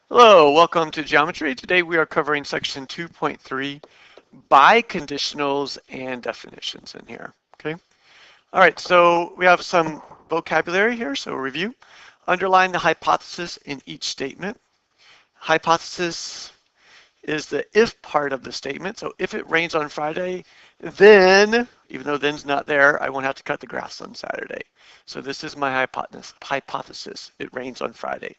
Hello, welcome to Geometry. Today we are covering section 2.3, biconditionals and definitions in here. Okay. All right, so we have some vocabulary here, so review. Underline the hypothesis in each statement. Hypothesis is the if part of the statement. So if it rains on Friday, then, even though then's not there, I won't have to cut the grass on Saturday. So this is my hypothesis. It rains on Friday.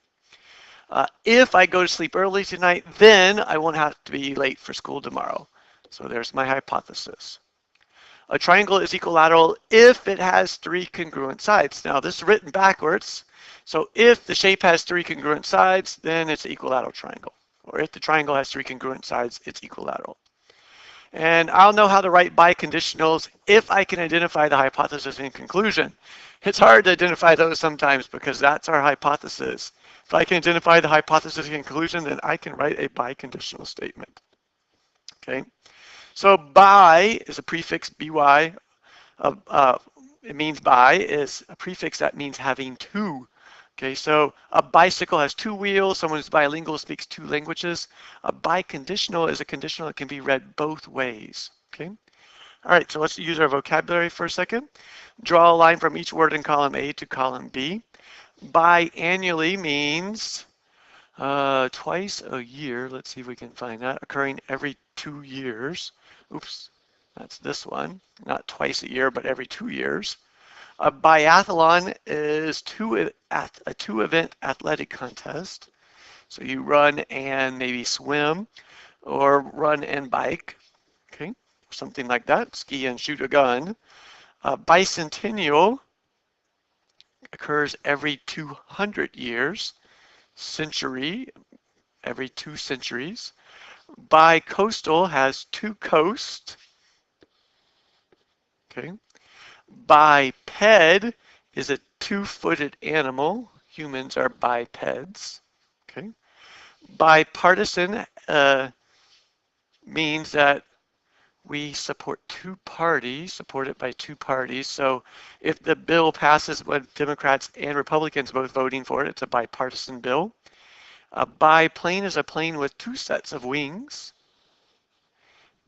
If I go to sleep early tonight, then I won't have to be late for school tomorrow. So there's my hypothesis. A triangle is equilateral if it has three congruent sides. Now this is written backwards. So if the shape has three congruent sides, then it's an equilateral triangle. Or if the triangle has three congruent sides, it's equilateral. And I'll know how to write biconditionals if I can identify the hypothesis and conclusion. It's hard to identify those sometimes because that's our hypothesis. If I can identify the hypothesis and conclusion, then I can write a biconditional statement. Okay, so bi is a prefix by. It means bi is a prefix that means having two. Okay, so a bicycle has two wheels. Someone who's bilingual speaks two languages. A biconditional is a conditional that can be read both ways. Okay. All right, so let's use our vocabulary for a second. Draw a line from each word in column A to column B. Biannually means twice a year. Let's see if we can find that. Occurring every 2 years. Oops, that's this one. Not twice a year, but every 2 years. A biathlon is a two-event athletic contest. So you run and maybe swim, or run and bike. Okay, something like that. Ski and shoot a gun. A bicentennial occurs every 200 years. Century, every 2 centuries. Bicoastal has 2 coasts. Okay. Biped is a 2-footed animal. Humans are bipeds. Okay. Bipartisan means that we support two parties, supported by two parties. So if the bill passes with Democrats and Republicans both voting for it, it's a bipartisan bill. A biplane is a plane with 2 sets of wings.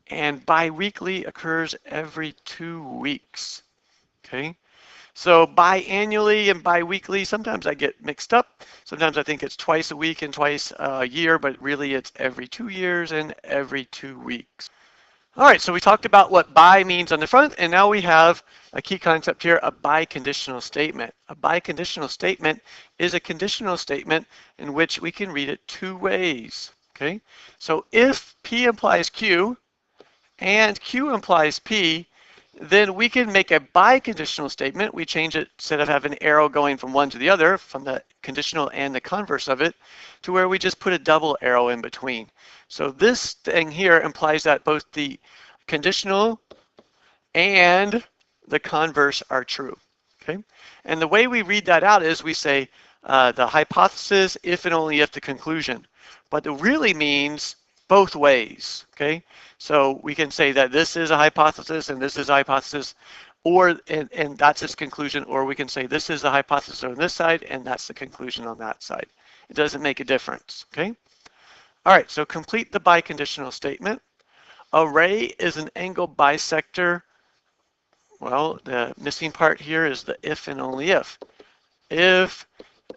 And biweekly occurs every 2 weeks. Okay. So biannually and biweekly, sometimes I get mixed up. Sometimes I think it's twice a week and twice a year, but really it's every 2 years and every 2 weeks. All right, so we talked about what bi means on the front, and now we have a key concept here, a biconditional statement. A biconditional statement is a conditional statement in which we can read it 2 ways. Okay, so if P implies Q and Q implies P, then we can make a biconditional statement. We change it, instead of having an arrow going from one to the other, from the conditional and the converse of it, to where we just put a double arrow in between. So this thing here implies that both the conditional and the converse are true. Okay, and the way we read that out is we say the hypothesis if and only if the conclusion, but it really means both ways. Okay, so we can say that this is a hypothesis and this is a hypothesis, or and that's its conclusion, or we can say this is the hypothesis on this side and that's the conclusion on that side. It doesn't make a difference. Okay. All right, so complete the biconditional statement. A ray is an angle bisector. Well, the missing part here is the if and only if. If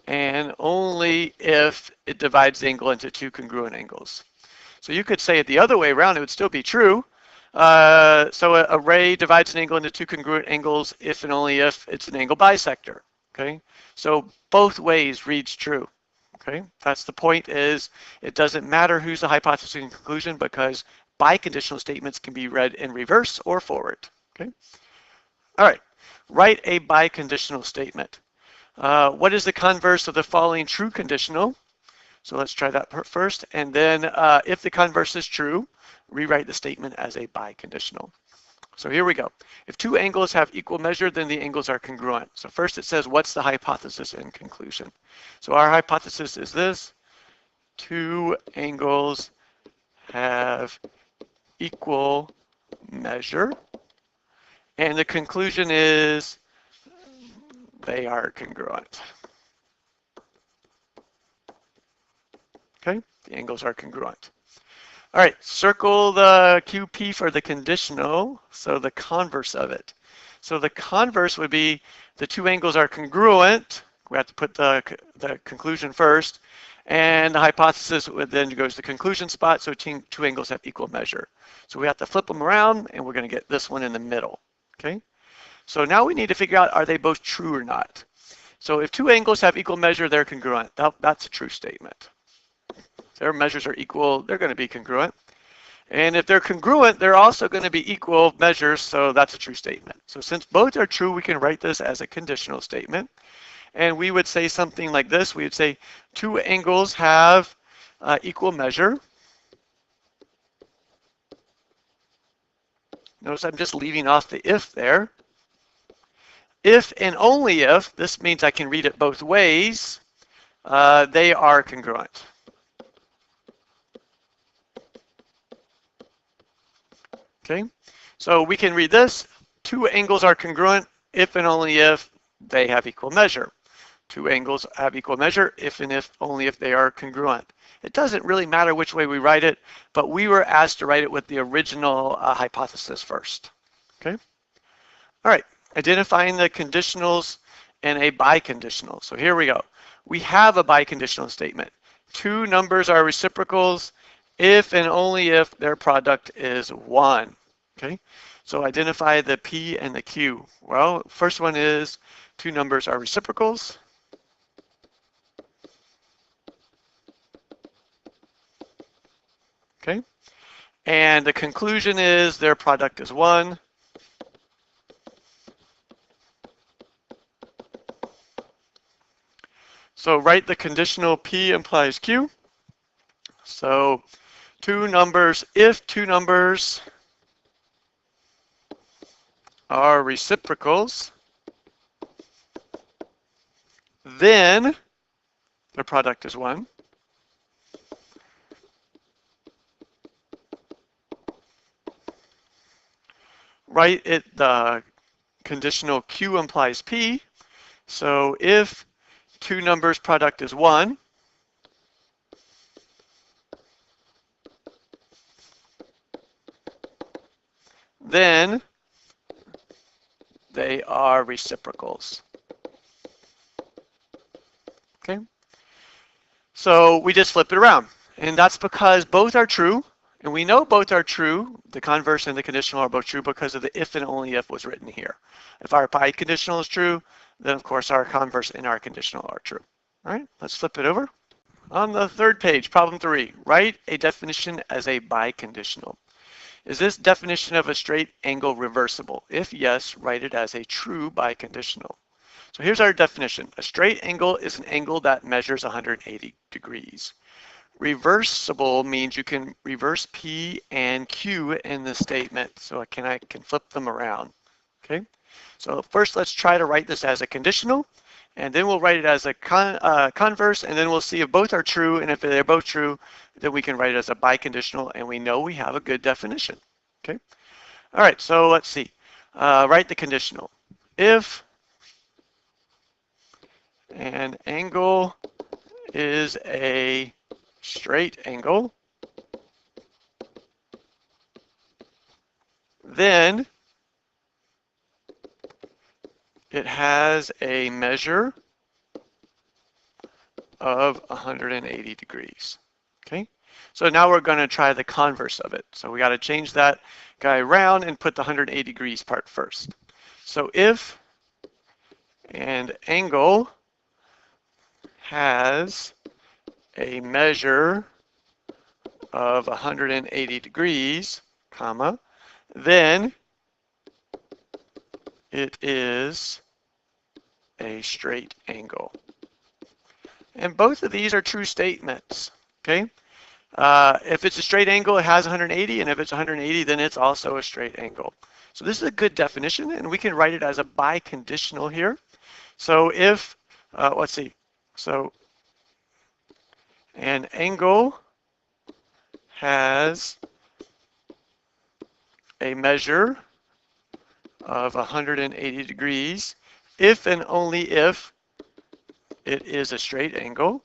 and only if it divides the angle into 2 congruent angles. So you could say it the other way around, it would still be true. So a ray divides an angle into 2 congruent angles if and only if it's an angle bisector. Okay, so both ways reads true. Okay, that's the point, is it doesn't matter who's the hypothesis and conclusion, because biconditional statements can be read in reverse or forward. Okay, all right, write a biconditional statement. What is the converse of the following true conditional? So let's try that first, and then if the converse is true, rewrite the statement as a biconditional. So here we go. If 2 angles have equal measure, then the angles are congruent. So first it says, what's the hypothesis and conclusion? So our hypothesis is this: 2 angles have equal measure. And the conclusion is they are congruent. Okay, the angles are congruent. All right, circle the QP for the conditional, so the converse of it. So the converse would be the two angles are congruent. We have to put the conclusion first, and the hypothesis would then go to the conclusion spot, so two angles have equal measure. So we have to flip them around, and we're going to get this one in the middle. Okay, so now we need to figure out, are they both true or not? So if two angles have equal measure, they're congruent. That's a true statement. Their measures are equal, they're going to be congruent. And if they're congruent, they're also going to be equal measures, so that's a true statement. So since both are true, we can write this as a conditional statement. And we would say something like this. We would say two angles have equal measure. Notice I'm just leaving off the if there. If and only if, this means I can read it both ways, they are congruent. Okay, so we can read this. Two angles are congruent if and only if they have equal measure. Two angles have equal measure if and if only if they are congruent. It doesn't really matter which way we write it, but we were asked to write it with the original hypothesis first. Okay. All right, identifying the conditionals in a biconditional. So here we go. We have a biconditional statement. Two numbers are reciprocals if and only if their product is 1. Okay, so identify the P and the Q. Well, first one is two numbers are reciprocals. Okay, and the conclusion is their product is 1. So write the conditional P implies Q. So two numbers, if two numbers are reciprocals, then their product is 1. Write it, the conditional Q implies P. So if two numbers product is 1, then they are reciprocals. Okay, so we just flip it around, and that's because both are true, and we know both are true. The converse and the conditional are both true because of the if and only if was written here. If our biconditional is true, then of course our converse and our conditional are true. All right, let's flip it over. On the third page, problem 3, write a definition as a biconditional. Is this definition of a straight angle reversible? If yes, write it as a true biconditional. So here's our definition. A straight angle is an angle that measures 180 degrees. Reversible means you can reverse P and Q in the statement. So I can flip them around. Okay. So first let's try to write this as a conditional, and then we'll write it as a converse, and then we'll see if both are true, and if they're both true, then we can write it as a biconditional, and we know we have a good definition. Okay. All right, so let's see. Write the conditional. If an angle is a straight angle, then it has a measure of 180 degrees. Okay, so now we're going to try the converse of it. So we got to change that guy around and put the 180 degrees part first. So if an angle has a measure of 180 degrees, comma, then it is a straight angle. And both of these are true statements, okay? If it's a straight angle, it has 180, and if it's 180, then it's also a straight angle. So this is a good definition, and we can write it as a biconditional here. So if, let's see, so an angle has a measure of 180 degrees if and only if it is a straight angle,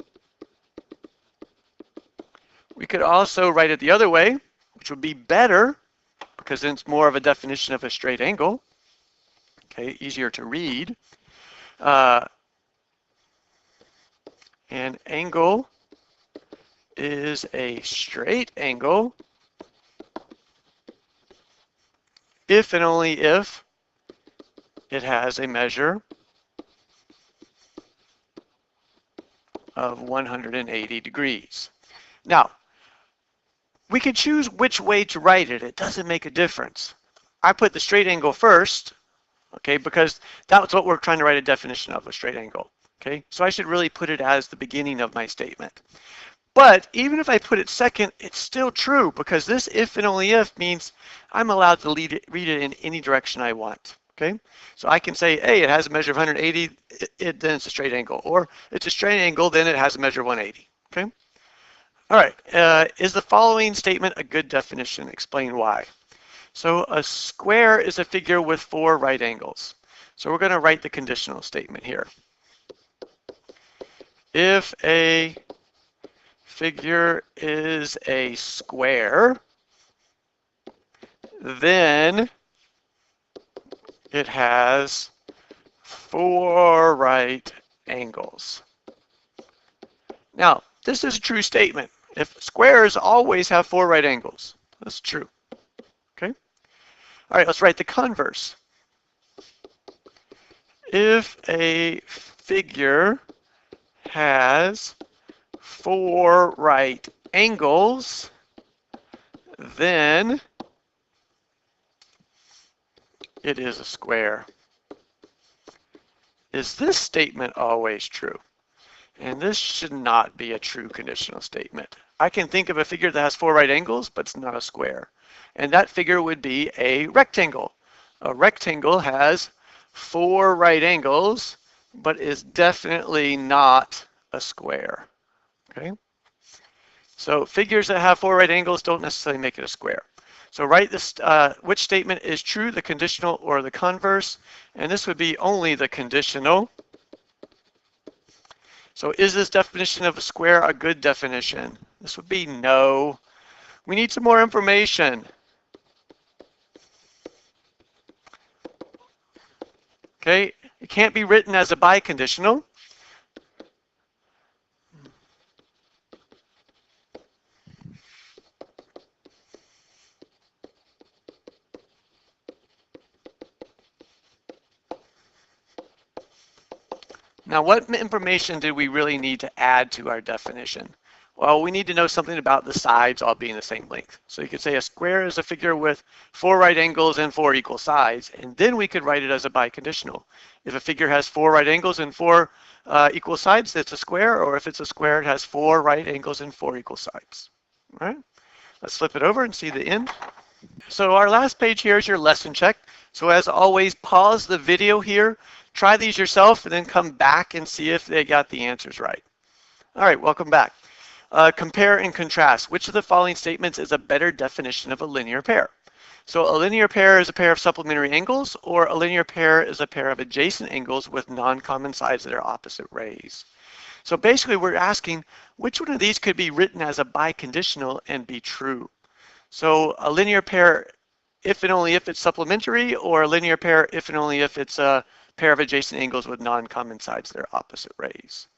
We could also write it the other way, which would be better because then it's more of a definition of a straight angle. Okay, easier to read. An angle is a straight angle if and only if it has a measure of 180 degrees. Now, we could choose which way to write it. It doesn't make a difference. I put the straight angle first, okay, because that's what we're trying to write a definition of, a straight angle, okay? So I should really put it as the beginning of my statement. But even if I put it second, it's still true because this if and only if means I'm allowed to read it in any direction I want, okay? So I can say, hey, it has a measure of 180, then it's a straight angle. Or it's a straight angle, then it has a measure of 180, okay? All right, is the following statement a good definition? Explain why. So a square is a figure with 4 right angles. So we're going to write the conditional statement here. If a figure is a square, then it has 4 right angles. Now, this is a true statement. If squares always have 4 right angles, that's true. Okay? All right, let's write the converse. If a figure has 4 right angles, then it is a square. Is this statement always true? And this should not be a true conditional statement. I can think of a figure that has 4 right angles, but it's not a square. And that figure would be a rectangle. A rectangle has 4 right angles, but is definitely not a square. Okay? So figures that have 4 right angles don't necessarily make it a square. So write this, which statement is true, the conditional or the converse? And this would be only the conditional. So is this definition of a square a good definition? This would be no. We need some more information. Okay, it can't be written as a biconditional. Now, what information did we really need to add to our definition? Well, we need to know something about the sides all being the same length. So you could say a square is a figure with 4 right angles and 4 equal sides, and then we could write it as a biconditional. If a figure has 4 right angles and 4 equal sides, that's a square, or if it's a square, it has 4 right angles and 4 equal sides. All right, let's flip it over and see the end. So our last page here is your lesson check. So as always, pause the video here, try these yourself, and then come back and see if they got the answers right. All right, welcome back. Compare and contrast. Which of the following statements is a better definition of a linear pair? So a linear pair is a pair of supplementary angles, or a linear pair is a pair of adjacent angles with non-common sides that are opposite rays. So basically we're asking which one of these could be written as a biconditional and be true. So a linear pair if and only if it's supplementary, or a linear pair if and only if it's a pair of adjacent angles with non-common sides that are opposite rays.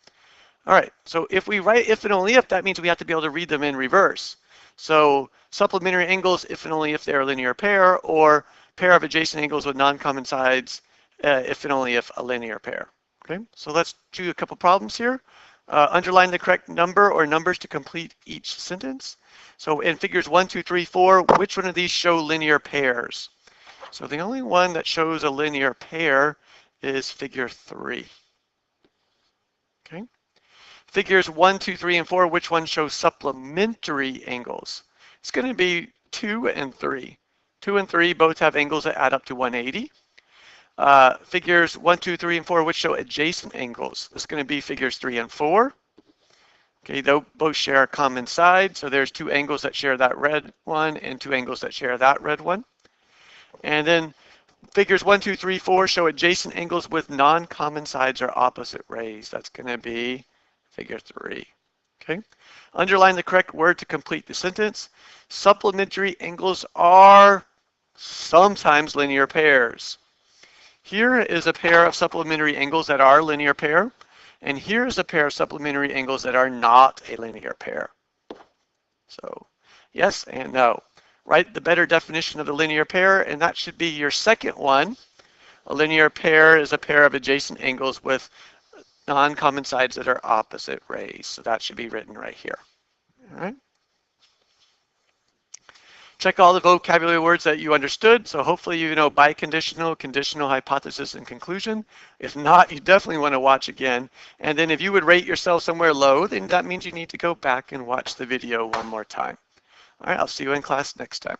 All right, so if we write if and only if, that means we have to be able to read them in reverse. So supplementary angles if and only if they're a linear pair, or pair of adjacent angles with non-common sides if and only if a linear pair. Okay, so let's do a couple problems here. Underline the correct number or numbers to complete each sentence. So in figures 1, 2, 3, 4, which one of these show linear pairs? So the only one that shows a linear pair is figure 3. Okay. Figures 1, 2, 3, and 4, which one shows supplementary angles? It's going to be 2 and 3. 2 and 3 both have angles that add up to 180. Figures 1, 2, 3, and 4, which show adjacent angles. It's going to be figures 3 and 4. Okay, they both share a common side, so there's 2 angles that share that red one and 2 angles that share that red one. And then figures 1, 2, 3, 4 show adjacent angles with non-common sides or opposite rays. That's going to be figure 3. Okay. Underline the correct word to complete the sentence. Supplementary angles are sometimes linear pairs. Here is a pair of supplementary angles that are a linear pair, and here is a pair of supplementary angles that are not a linear pair. So yes and no. Write the better definition of the linear pair, and that should be your second one. A linear pair is a pair of adjacent angles with non-common sides that are opposite rays. So that should be written right here. All right. Check all the vocabulary words that you understood. So hopefully you know biconditional, conditional, hypothesis, and conclusion. If not, you definitely want to watch again. And then if you would rate yourself somewhere low, then that means you need to go back and watch the video one more time. All right, I'll see you in class next time.